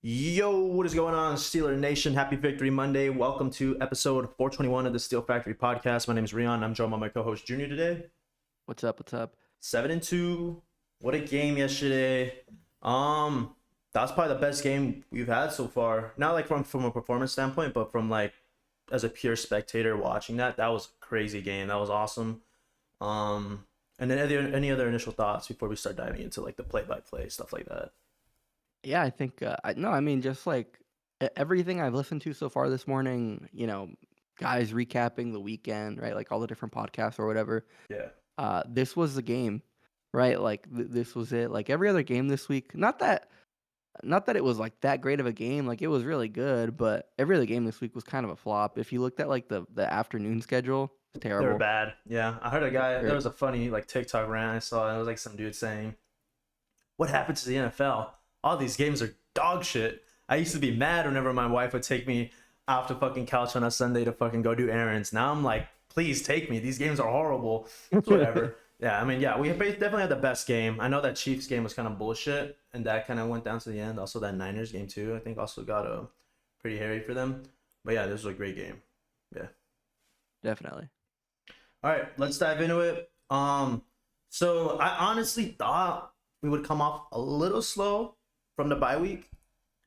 Yo, what is going on, Steeler Nation? Happy Victory Monday. Welcome to episode 421 of the Steel Factory podcast. My name is Rion. I'm joined by my co-host Junior today. What's up? What's up? 7-2. What a game yesterday. That's probably the best game we've had so far. Not like from a performance standpoint, but from like as a pure spectator watching that was a crazy game. That was awesome. And then any other initial thoughts before we start diving into like the play-by-play stuff like that? Yeah, I think I mean, just like everything I've listened to so far this morning, guys recapping the weekend, right? Like all the different podcasts or whatever. Yeah. This was the game, right? Like this was it. Like every other game this week, not that it was like that great of a game. Like it was really good, but every other game this week was kind of a flop. If you looked at like the afternoon schedule, it's They were terrible. bad. Yeah. I heard a guy, Very- there was a funny like TikTok rant I saw, and it was like some dude saying, "What happened to the NFL? All these games are dog shit. I used to be mad whenever my wife would take me off the fucking couch on a Sunday to fucking go do errands. Now I'm like, please take me. These games are horrible." It's whatever. Yeah, I mean, yeah, we definitely had the best game. I know that Chiefs game was kind of bullshit, and that kind of went down to the end. Also, that Niners game, too, I think also got pretty hairy for them. But yeah, this was a great game. Yeah. Definitely. All right, let's dive into it. So I honestly thought we would come off a little slow from the bye week.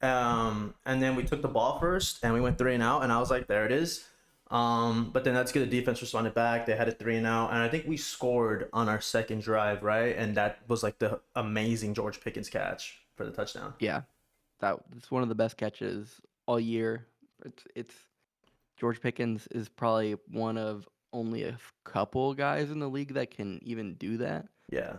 And then we took the ball first and we went 3-and-out, and I was like, there it is. But then that's good. The defense responded back. They had a 3-and-out, and I think we scored on our second drive, right? And that was like the amazing George Pickens catch for the touchdown. Yeah, it's one of the best catches all year. It's George Pickens is probably one of only a couple guys in the league that can even do that. Yeah.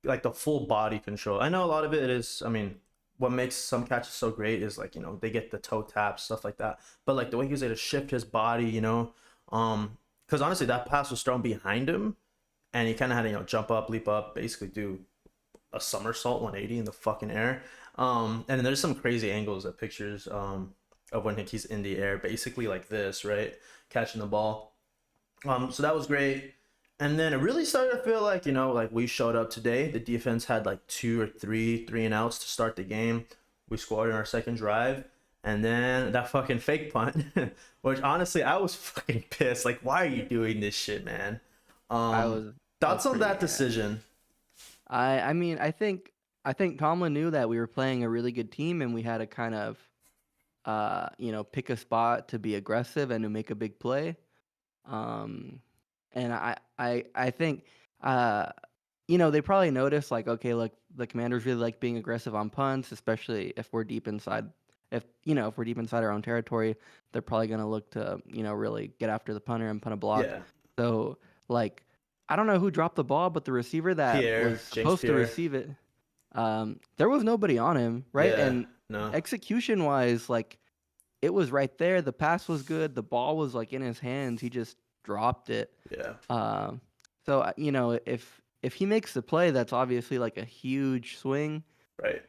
Like the full body control. I know a lot of it is, I mean, what makes some catches so great is like, they get the toe taps, stuff like that. But like the way he was able to shift his body, because honestly, that pass was thrown behind him, and he kind of had to, jump up, leap up, basically do a somersault 180 in the fucking air. And then there's some crazy angles of pictures of when he's in the air, basically like this, right? Catching the ball. So that was great. And then it really started to feel like, like we showed up today. The defense had like 2 or 3-and-outs to start the game. We scored in our second drive. And then that fucking fake punt, which honestly, I was fucking pissed. Like, why are you doing this shit, man? Thoughts on that decision? I mean, I think Tomlin knew that we were playing a really good team and we had to kind of, pick a spot to be aggressive and to make a big play. And I think, they probably noticed like, okay, look, the Commanders really like being aggressive on punts, especially if we're deep inside. If we're deep inside our own territory, they're probably gonna look to, really get after the punter and punt a block. Yeah. So like, I don't know who dropped the ball, but the receiver that was supposed to receive it, there was nobody on him, right? Yeah, And no. execution wise, like, it was right there. The pass was good. The ball was like in his hands. He just dropped it. Yeah. So if he makes the play, that's obviously like a huge swing. Right.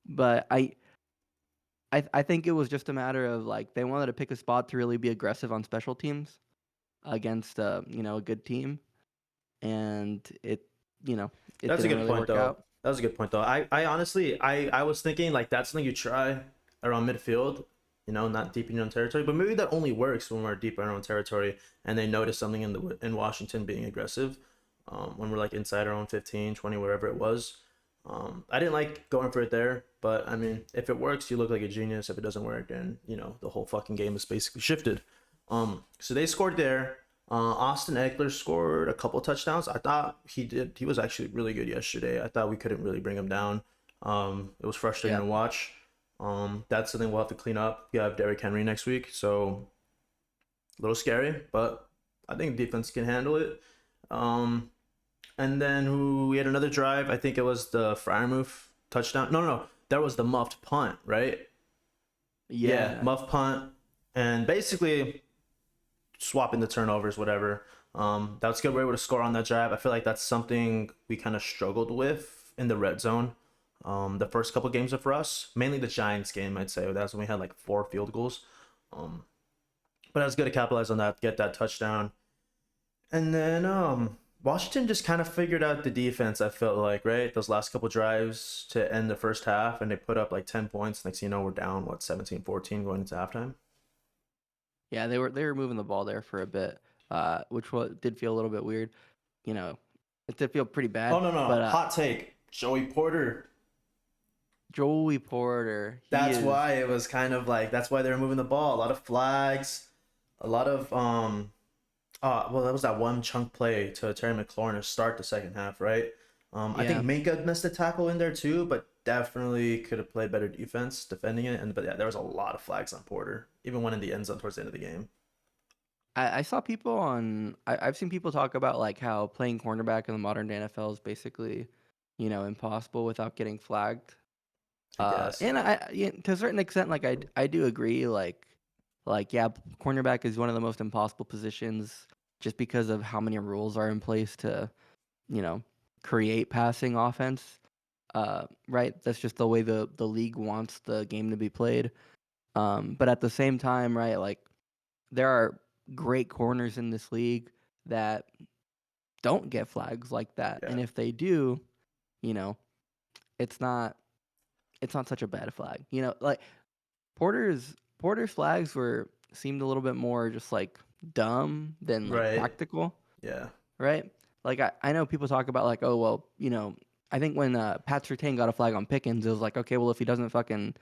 But I think it was just a matter of like they wanted to pick a spot to really be aggressive on special teams against a good team, and it That's a didn't good really point, work though. out. That was a good point, though. I honestly, I was thinking like that's something you try around midfield, not deep in your own territory, but maybe that only works when we're deep in our own territory and they notice something in Washington being aggressive, when we're like inside our own 15, 20, wherever it was. I didn't like going for it there, but I mean, if it works, you look like a genius. If it doesn't work, then the whole fucking game is basically shifted. So they scored there. Austin Eckler scored a couple touchdowns. I thought he was actually really good yesterday. I thought we couldn't really bring him down. It was frustrating to watch. That's something we'll have to clean up. We have Derrick Henry next week, so a little scary, but I think defense can handle it. And then we had another drive. I think it was the Freiermuth touchdown. No, that was the muffed punt, right? Yeah, muffed punt, and basically swapping the turnovers, whatever. That's good. We were able to score on that drive. I feel like that's something we kind of struggled with in the red zone. The first couple games for us, mainly the Giants game, I'd say. That's when we had like 4 field goals. But I was good to capitalize on that, get that touchdown. And then Washington just kind of figured out the defense, I felt like, right? Those last couple drives to end the first half, and they put up like 10 points. Next thing you know, we're down, what, 17-14 going into halftime? Yeah, they were moving the ball there for a bit, which did feel a little bit weird. You know, it did feel pretty Oh, bad. no, no. But Hot take. Joey Porter. Joey Porter, he That's is. why it was kind of like, that's why they were moving the ball. A lot of flags, a lot of, well, that was that one chunk play to Terry McLaurin to start the second half, right? I think Yeah, Minka missed a tackle in there too, but definitely could have played better defense defending it. But yeah, there was a lot of flags on Porter, even one in the end zone towards the end of the game. I saw people on. I've seen people talk about like how playing cornerback in the modern day NFL is basically, impossible without getting flagged. I guess. And yeah, to a certain extent, like I do agree. Like yeah, cornerback is one of the most impossible positions just because of how many rules are in place to, you know, create passing offense. Right. That's just the way the league wants the game to be played. But at the same time, right, like there are great corners in this league that don't get flags like that, Yeah. and if they do, you know, it's not it's not such a bad flag. Like Porter's flags were seemed a little bit more just like dumb than like Right. practical, Yeah. right? Like I know people talk about like, oh well, I think when Pat Surtain got a flag on Pickens, it was like, okay, well if he doesn't fucking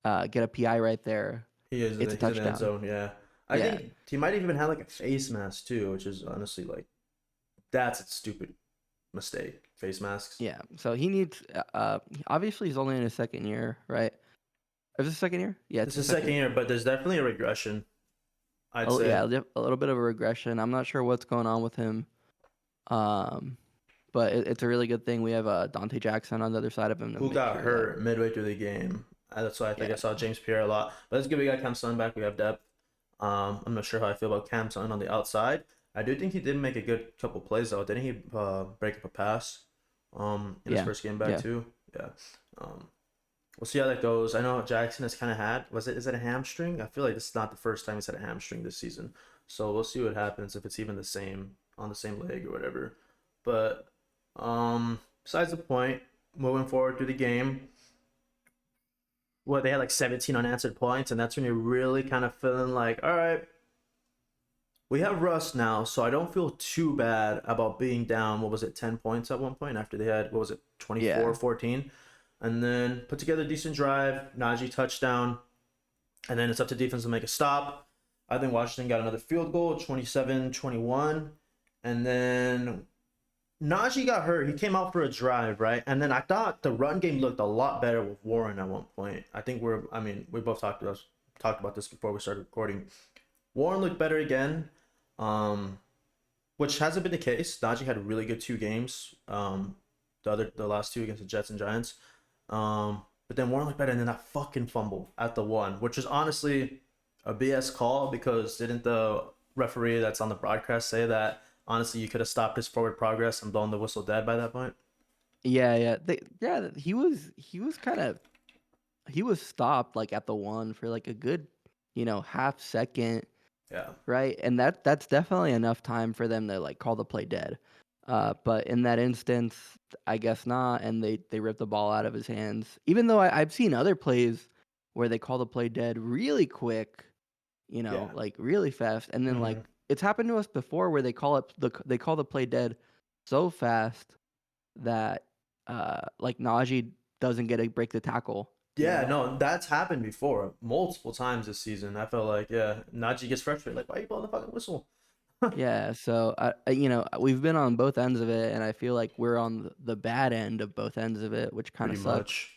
get a PI right there, He is. it's a He's in the end touchdown. zone. Yeah. I Yeah, think he might even have like a face mask too, which is honestly like that's a stupid mistake. Face masks. yeah. So he needs. Obviously he's only in his second year, right? Is this second year? Yeah, it's It's his his second. second year, but there's definitely a regression, I'd Oh yeah, say. a little bit of a regression. I'm not sure what's going on with him. Um, but it's a really good thing we have Dante Jackson on the other side of him to Who make got sure that. hurt midway through the game. That's why I think I Yeah, saw James Pierre a lot. But it's good we got Cam Son back. We have depth. I'm not sure how I feel about Cam Son on the outside. I do think he did make a good couple plays though. Didn't he break up a pass in his yeah, first game back yeah. too? Yeah. Um, we'll see how that goes. I know Jackson has kind of had is it a hamstring? I feel like this is not the first time he's had a hamstring this season. So we'll see what happens if it's even the same on the same leg or whatever. But besides the point, moving forward through the game, well, they had like 17 unanswered points, and that's when you're really kind of feeling like, all right, we have Russ now, so I don't feel too bad about being down. What was it, 10 points at one point after they had, what was it, 24, Yeah. 14? And then put together a decent drive, Najee touchdown, and then it's up to defense to make a stop. I think Washington got another field goal, 27-21. And then Najee got hurt. He came out for a drive, right? And then I thought the run game looked a lot better with Warren at one point. I think we both talked about this before we started recording. Warren looked better again, um, which hasn't been the case. Najee had a really good 2 games, the last two against the Jets and Giants. But then Warren looked better, and then that fucking fumble at the one, which is honestly a BS call because didn't the referee that's on the broadcast say that honestly you could have stopped his forward progress and blown the whistle dead by that point? Yeah, yeah. He was stopped like at the one for like a good, half second, Yeah. right? And that's definitely enough time for them to like call the play dead. But in that instance, I guess not, and they ripped the ball out of his hands. Even though I've seen other plays where they call the play dead really quick, Yeah. like really fast, and then Mm-hmm. like it's happened to us before where they call the play dead so fast that like Najee doesn't get to break the tackle, Yeah, no, that's happened before multiple times this season. I felt like, yeah, Najee gets frustrated, like, why are you blowing the fucking whistle? Yeah, so we've been on both ends of it, and I feel like we're on the bad end of both ends of it, which kind Pretty of sucks. much.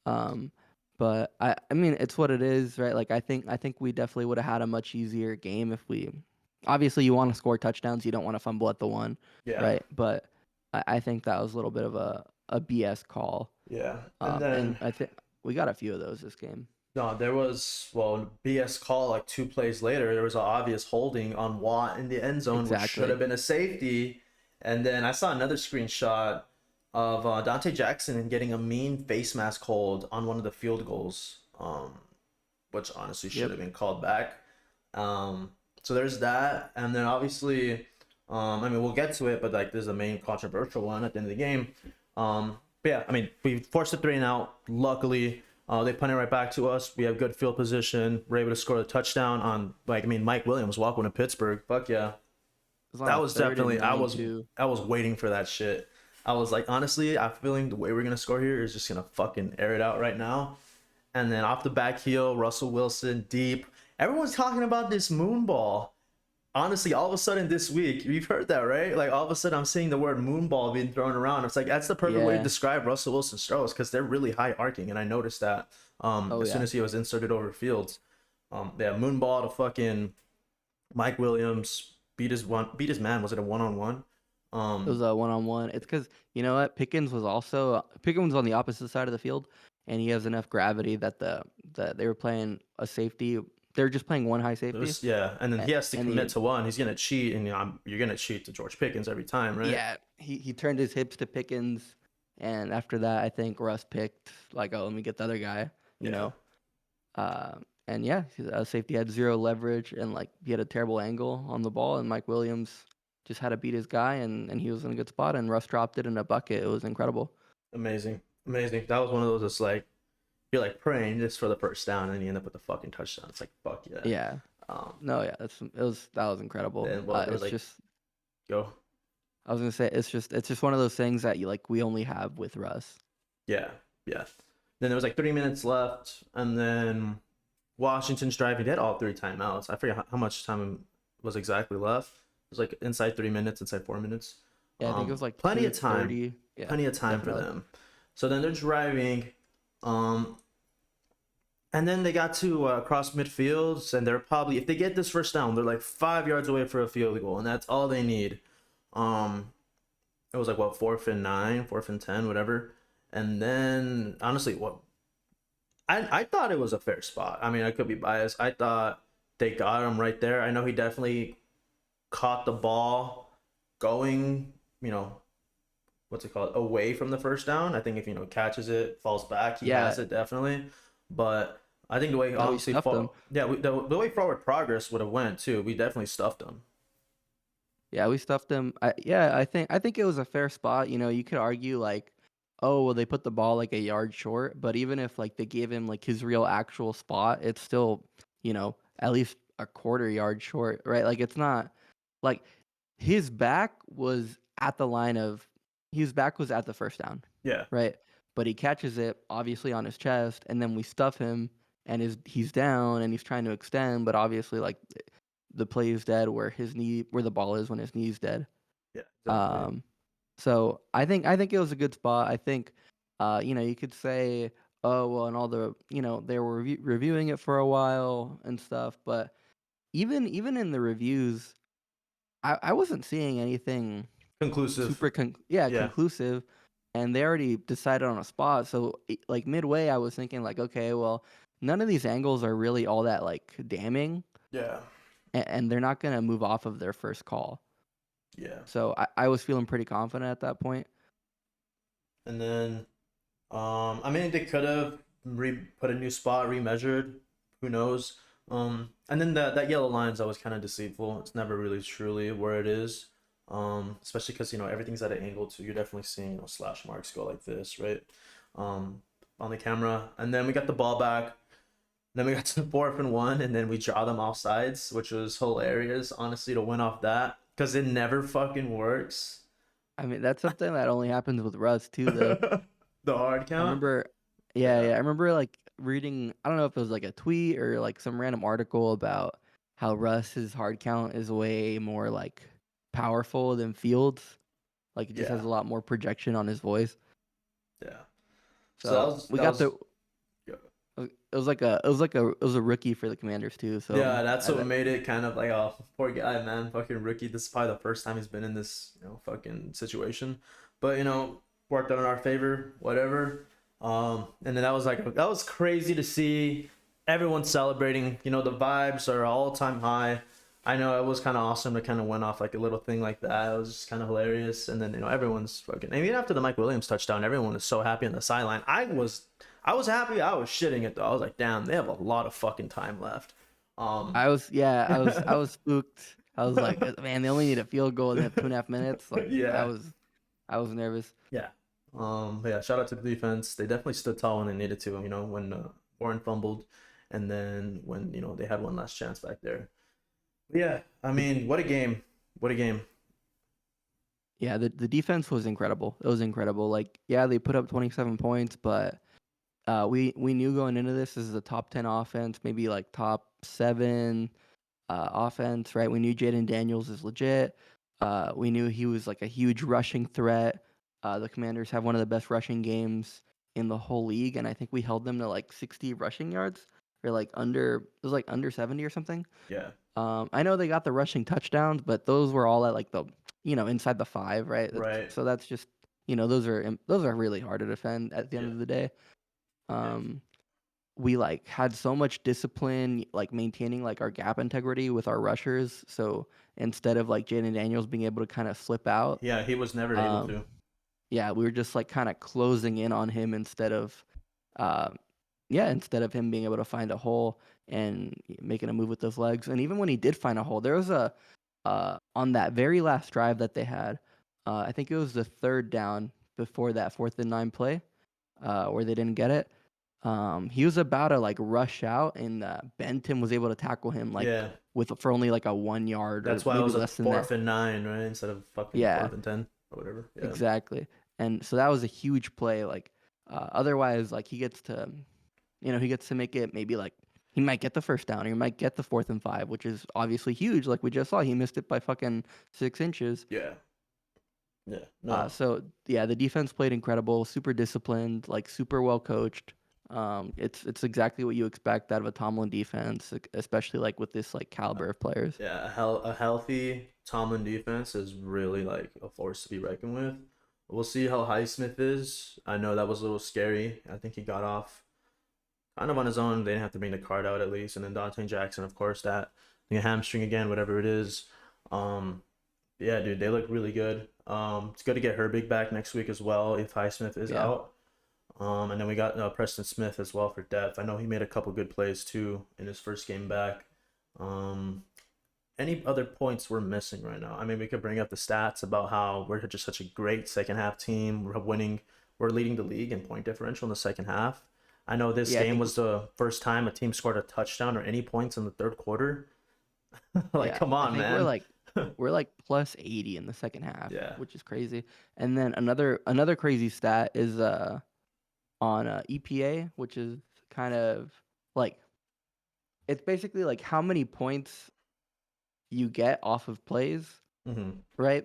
Um, but I mean, it's what it is, right? Like I think we definitely would have had a much easier game if we. Obviously, you want to score touchdowns, you don't want to fumble at the one, Yeah. right? But I think that was a little bit of a BS call. Yeah. And And then I think we got a few of those this game. no, there was BS call like 2 plays later. There was an obvious holding on Watt in the end zone, which should Exactly. have been a safety. And then I saw another screenshot of Dante Jackson getting a mean face mask hold on one of the field goals, which honestly should Yep. have been called back. So there's that, and then obviously, I mean, we'll get to it, but like, there's a main controversial one at the end of the game. But yeah, I mean, we forced a 3-and-out. Luckily, they punted right back to us. We have good field position. We're able to score the touchdown on, like, I mean, Mike Williams, welcome to Pittsburgh. Fuck yeah. It was on That a was third and definitely, I nine was too. I was waiting for that shit. I was like, honestly, I'm feeling the way we're gonna score here is just gonna fucking air it out right now. And then off the back heel, Russell Wilson deep. Everyone's talking about this moon ball. Honestly, all of a sudden this week, you've heard that, right? Like, all of a sudden I'm seeing the word moon ball being thrown around. It's like, that's the perfect way to Yeah. describe Russell Wilson's throws, because they're really high arcing, and I noticed that Oh as soon yeah. as he was inserted over fields. Yeah, moon ball to fucking Mike Williams, beat his man. Was it a 1-on-1? It was a one-on-one. It's because you know what, Pickens was on the opposite side of the field, and he has enough gravity that that they were playing a safety. They were just playing one high It safety, was, yeah, and then he has to and commit to one. He's gonna cheat, and you're gonna cheat to George Pickens every time, right? yeah, he turned his hips to Pickens, and after that, I think Russ picked like, oh, let me get the other guy, you Yeah, know. And yeah, safety had zero leverage, and like he had a terrible angle on the ball, and Mike Williams just had to beat his guy, and he was in a good spot, and Russ dropped it in a bucket. It was incredible. amazing, amazing. That was one of those that's like, you're like praying just for the first down, and then you end up with the fucking touchdown. It's like, fuck yeah. Yeah, Um, no, yeah, that was incredible. then well, there was It's like, just go, I was gonna say it's just one of those things that you like we only have with Russ. yeah, yeah. Then there was like 3 minutes left, and then Washington's driving. They had all three timeouts. I forget how much time was exactly left. It was like inside 3 minutes, inside 4 minutes. Yeah, I think it was like Plenty of time, 2:30. Yeah, plenty of time for definitely. them. So then they're driving, um, and then they got to cross midfields, and they're probably, if they get this first down, they're like 5 yards away for a field goal, and that's all they need. Um, it was like what, 4th and 9, 4th and 10, whatever. And then honestly, what I thought it was a fair spot. I mean, I could be biased. I thought they got him right there. I know he definitely caught the ball going, what's it called, away from the first down. I think if catches it, falls back, he Yeah, has it definitely. But I think the way no, we obviously stuffed them. yeah, the way forward progress would have went too. We definitely stuffed him. Yeah, we stuffed him. I think it was a fair spot. You know, you could argue like, oh, well, they put the ball like a yard short, but even if like they gave him like his real actual spot, it's still, at least a quarter yard short, right? Like it's not like his back was at the line of his back was at the first down, Yeah, right? But he catches it obviously on his chest, and then we stuff him, and he's down and he's trying to extend, but obviously like the play is dead where the ball is when his knee's dead. yeah, exactly. Um, so I think it was a good spot. I think, you could say, oh well, and all the they were reviewing it for a while and stuff, but even in the reviews, I wasn't seeing anything Conclusive. super Yeah, conclusive, and they already decided on a spot. So like midway, I was thinking like, okay, well, none of these angles are really all that like damning, yeah, and they're not gonna move off of their first call. yeah. So I was feeling pretty confident at that point. And then, I mean, they could have put a new spot, remeasured. Who knows? And then that yellow line's always kind of deceitful. It's never really truly where it is. Especially because everything's at an angle too. You're definitely seeing slash marks go like this, right? On the camera. And then we got the ball back. Then we got to the 4th and 1, and then we draw them off sides, which was hilarious, honestly, to win off that because it never fucking works. I mean, that's something that only happens with Russ too, though. The hard I count. remember, yeah, Yeah. yeah, I remember like reading. I don't know if it was like a tweet or like some random article about how Russ's hard count is way more like powerful than Fields. Like it just has Yeah. a lot more projection on his voice. Yeah. So So we that got was the. yeah. It was a rookie for the Commanders too. So Yeah, that's what made it kind of like, oh, poor guy, man, fucking rookie. This is probably the first time he's been in this, fucking situation. But worked out in our favor, whatever. And then that was crazy to see everyone celebrating. The vibes are all time high. I know it was kind of awesome to kind of win off like a little thing like that. It was just kind of hilarious. And then everyone's fucking. And even after the Mike Williams touchdown, everyone was so happy on the sideline. I was happy. I was shitting it though. I was like, damn, they have a lot of fucking time left. Um, I was spooked. I was like, man, they only need a field goal and they have 2.5 minutes. Like Yeah. I was nervous. Yeah. Yeah, shout out to the defense. They definitely stood tall when they needed to, when Warren fumbled and then when, they had one last chance back there. But yeah, I mean, what a game. What a game. Yeah, the defense was incredible. It was incredible. Like, yeah, they put up 27 points, but we knew going into this is a top 10 offense, maybe like top 7 offense, right? We knew Jaden Daniels is legit. We knew he was like a huge rushing threat. The Commanders have one of the best rushing games in the whole league, and I think we held them to like 60 rushing yards, or like it was like under 70 or something. Yeah. I know they got the rushing touchdowns, but those were all at like inside the 5, right? Right. So that's just those are really hard to defend at the end Yeah. of the day. Yeah. We like had so much discipline, like maintaining like our gap integrity with our rushers. So instead of like Jaden Daniels being able to kind of slip out, Yeah, he was never able um, to. yeah, we were just like kind of closing in on him uh, instead of him being able to find a hole and making a move with those legs. And even when he did find a hole, there was a on that very last drive that they had, I think it was the third down before that 4th and 9 play, where they didn't get it. He was about to like rush out, and Benton was able to tackle him like Yeah. for only like a 1 yard or That's why it maybe was a less than that. 4th and 9, right? Instead of fucking Yeah, 4th and 10 or whatever. Yeah. exactly. And so that was a huge play. Like, otherwise, like he gets to make it maybe like he might get the first down, or he might get the 4th and 5, which is obviously huge. Like we just saw, he missed it by fucking 6 inches. Yeah. Yeah. No. So yeah, the defense played incredible, super disciplined, like super well coached. It's exactly what you expect out of a Tomlin defense, especially like with this like caliber of players. Yeah, a healthy Tomlin defense is really like a force to be reckoned with. We'll see how Highsmith is. I know that was a little scary. I think he got off kind of on his own. They didn't have to bring the card out at least. And then Dante Jackson, of course, that hamstring again, whatever it is. Yeah, dude, they look really good. It's good to get Herbig back next week as well if Highsmith is Yeah. out. And then we got Preston Smith as well for depth. I know he made a couple good plays too in his first game back. Any other points we're missing right now? I mean, we could bring up the stats about how we're just such a great second half team. We're leading the league in point differential in the second half. I know this Yeah, I game think was the first time a team scored a touchdown or any points in the third quarter. Like, yeah, come I on, think man. we're like plus 80 in the second half, Yeah. which is crazy. And then another crazy stat is on EPA, which is kind of like it's basically like how many points you get off of plays, Hmm. right?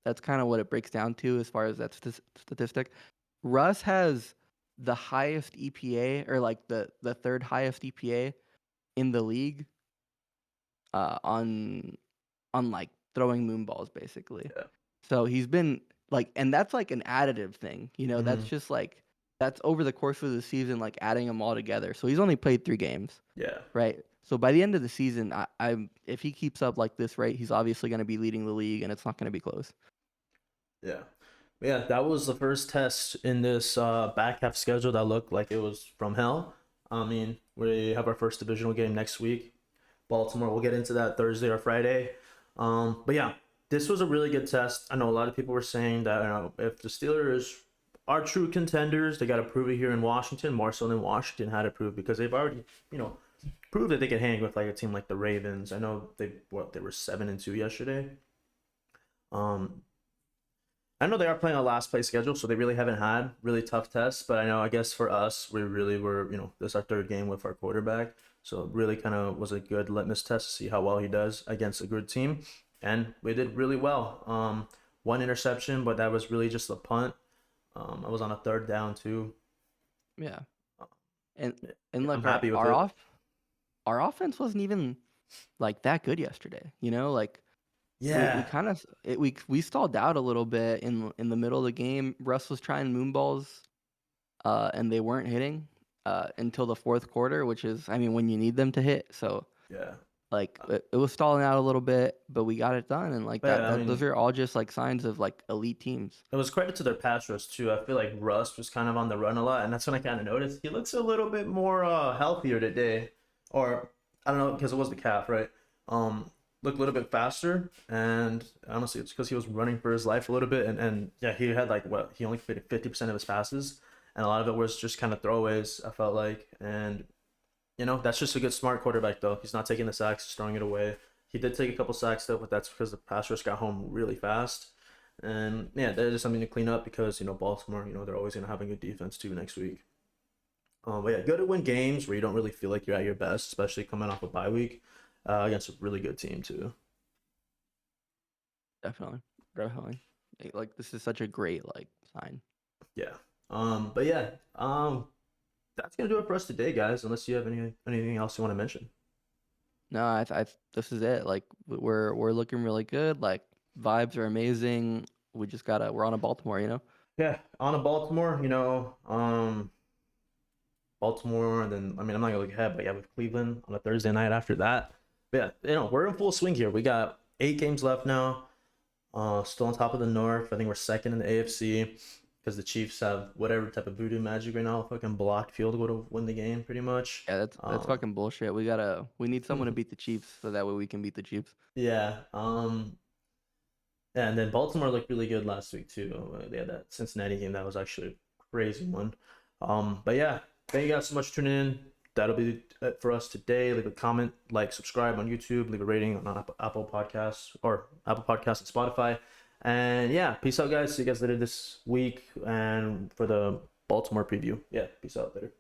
That's kind of what it breaks down to as far as that statistic. Russ has the highest EPA, or like the third highest EPA in the league, on like throwing moon balls basically. Yeah. So he's been like, and that's like an additive thing, that's Hmm. just like that's over the course of the season, like adding them all together. So he's only played 3 games, Yeah. right? So by the end of the season, I'm if he keeps up like this rate, he's obviously going to be leading the league, and it's not going to be close. Yeah. Yeah, that was the first test in this back half schedule that looked like it was from hell. I mean, we have our first divisional game next week. Baltimore, we'll get into that Thursday or Friday. But yeah, this was a really good test. I know a lot of people were saying that if the Steelers are true contenders, they got to prove it here in Washington, more so than Washington had to prove, because they've already, proved that they can hang with like a team like the Ravens. I know they were 7-2 yesterday. I know they are playing a last place schedule, so they really haven't had really tough tests. But I guess for us, we really were, this is our third game with our quarterback. So it really kind of was a good litmus test to see how well he does against a good team. And we did really well. One interception, but that was really just a punt. I was on a third down too. Yeah, and I'm look, happy with it. our offense wasn't even like that good yesterday. Like we Yeah. kind of we stalled out a little bit in the middle of the game. Russ was trying moonballs, and they weren't hitting until the fourth quarter, which is, I mean, when you need them to hit. So Yeah. like it was stalling out a little bit, but we got it done, and like But yeah, I those mean, are all just like signs of like elite teams. it was credit to their pass rush too. I feel like Russ was kind of on the run a lot, and that's when I kind of noticed he looks a little bit more healthier today, or I don't know, because it was the calf, right? Um, look a little bit faster, and honestly, it's because he was running for his life a little bit, and yeah, he had like what he only completed 50% of his passes, and a lot of it was just kind of throwaways. I felt like, and that's just a good smart quarterback though. He's not taking the sacks, he's throwing it away. He did take a couple sacks though, but that's because the pass rush got home really fast. And yeah, that is something to clean up because Baltimore, they're always gonna have a good defense too next week. But yeah, good to win games where you don't really feel like you're at your best, especially coming off a bye week against a really good team too. Definitely, definitely. Like this is such a great like sign. Yeah. But yeah, that's gonna do it for us today, guys. Unless you have anything else you want to mention. No, this is it. Like we're looking really good. Like vibes are amazing. We're on a Baltimore, you know. Yeah, on a Baltimore, Baltimore, and then I mean I'm not gonna look ahead, but yeah, with Cleveland on a Thursday night after that. But yeah, we're in full swing here. We got 8 games left now. Still on top of the North. I think we're second in the AFC because the Chiefs have whatever type of voodoo magic right now, fucking blocked field goal to win the game, pretty much. Yeah, that's fucking bullshit. We need someone to beat the Chiefs so that way we can beat the Chiefs. Yeah. Yeah, and then Baltimore looked really good last week too. They had that Cincinnati game that was actually a crazy one. But yeah, thank you guys so much for tuning in. That'll be it for us today. Leave a comment, like, subscribe on YouTube, leave a rating on Apple Podcasts or Apple Podcasts and Spotify. And yeah, peace out, guys. See you guys later this week and for the Baltimore preview. Yeah, peace out later.